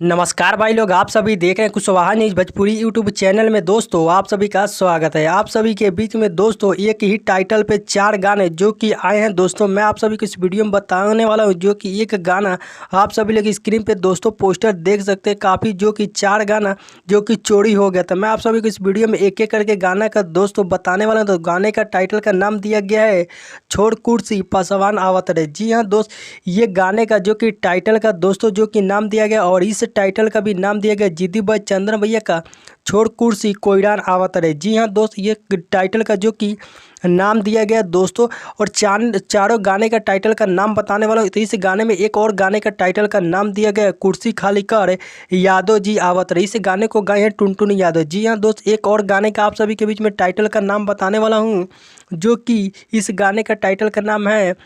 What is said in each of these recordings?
नमस्कार भाई लोग, आप सभी देख रहे हैं Kushwaha news Bhojpuri YouTube channel में। दोस्तों आप सभी का स्वागत है। आप सभी के बीच में दोस्तों एक ही टाइटल पे 4 गाने जो कि आए हैं। दोस्तों मैं आप सभी को इस वीडियो में बताने वाला हूं, जो कि एक गाना आप सभी लोग स्क्रीन पे दोस्तों पोस्टर देख सकते हैं काफ़ी, जो कि 4 गाना जो कि चोरी हो गया था। मैं आप सभी को इस वीडियो में एक एक करके गाना का दोस्तों बताने वाला हूँ। तो गाने का टाइटल का नाम दिया गया है छोड़ कुर्सी पासवान आवत रे। जी हाँ दोस्त, ये गाने का जो कि टाइटल का दोस्तों जो कि नाम दिया गया, और इस टाइटल का भी नाम दिया गया जिद्दी बॉय चंद्रन भैया का छोड़ कुर्सी कोयरान आवत रे। जी हाँ दोस्त, ये टाइटल का जो कि नाम दिया गया दोस्तों, और चारों गाने का टाइटल का नाम बताने वाला हूँ। तो इस गाने में एक और गाने का टाइटल का नाम दिया गया कुर्सी खाली कर यादव जी आवत रे। इस गाने को गाए हैं टुनटुन यादव। जी हाँ दोस्त, एक और गाने का आप सभी के बीच में टाइटल का नाम बताने वाला हूँ, जो कि इस गाने का टाइटल का नाम है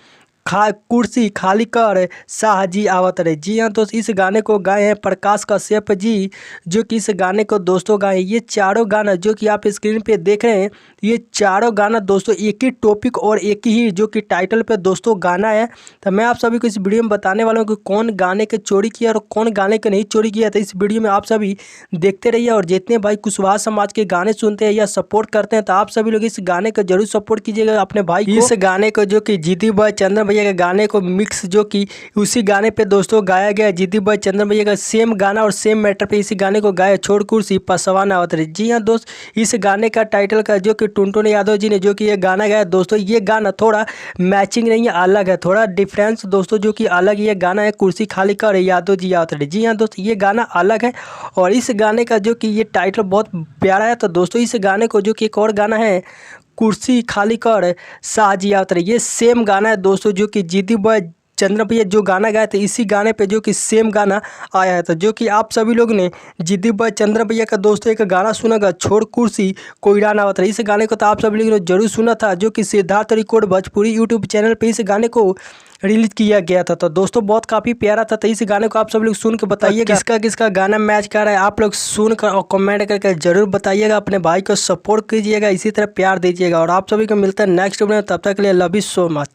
कुर्सी खाली कर शाहजी आवत रे। जी हाँ दोस्त, इस गाने को गाए हैं प्रकाश कश्यप जी, जो कि इस गाने को दोस्तों गाए। ये चारों गाना जो कि आप स्क्रीन पे देख रहे हैं, ये चारों गाना दोस्तों एक ही टॉपिक और एक ही जो कि टाइटल पे दोस्तों गाना है। तो मैं आप सभी को इस वीडियो में बताने वाला हूँ कि कौन गाने के चोरी किया और कौन गाने के नहीं चोरी किया। तो इस वीडियो में आप सभी देखते रहिए, और जितने भाई कुशवाहा समाज के गाने सुनते हैं या सपोर्ट करते हैं, तो आप सभी लोग इस गाने को जरूर सपोर्ट कीजिएगा अपने भाई को। इस गाने को जो कि जिद्दी बॉय चंद्रन भैया के गाने को मिक्स जो कि उसी गाने पे दोस्तों गाया गया। जिद्दी बॉय चंद्रन भैया का सेम गाना और सेम मैटर पे इसी गाने को गाया छोड़ कुर्सी पासवान आवत रे। जी हाँ दोस्त, इस गाने का टाइटल का जो कि टुनटुन यादव जी ने जो कि ये गाना गाया दोस्तों, ये गाना थोड़ा मैचिंग नहीं है, अलग है, थोड़ा डिफरेंस दोस्तों जो कि अलग ये गाना है कुर्सी खाली कर यादव जी आवत रे। जी हाँ दोस्त, ये गाना अलग है, और इस गाने का जो कि ये टाइटल बहुत प्यारा है। तो दोस्तों इस गाने को जो कि एक और गाना है कुर्सी खाली कर शाहजी आवत रे, ये सेम गाना है दोस्तों, जो कि जिद्दी बॉय चंद्रन भैया जो गाना गाए थे इसी गाने पे जो कि सेम गाना आया है। तो जो कि आप सभी लोग ने जिद्दी बॉय चंद्रन भैया का दोस्तों एक गाना सुना छोड़ कुर्सी कोयरान आवत रे। इस गाने को तो आप सभी लोगों ने जरूर सुना था, जो कि Siddharth record Bhojpuri YouTube channel पे इस गाने को रिलीज किया गया था। तो दोस्तों बहुत काफ़ी प्यारा था। तो इस गाने को आप सब लोग सुन के बताइएगा किसका किसका गाना मैच कर रहा है, आप लोग सुन कर और कमेंट करके जरूर बताइएगा। अपने भाई को सपोर्ट कीजिएगा, इसी तरह प्यार दीजिएगा, और आप सभी को मिलता है नेक्स्ट वीडियो में। तब तक के लिए लव यू सो मच।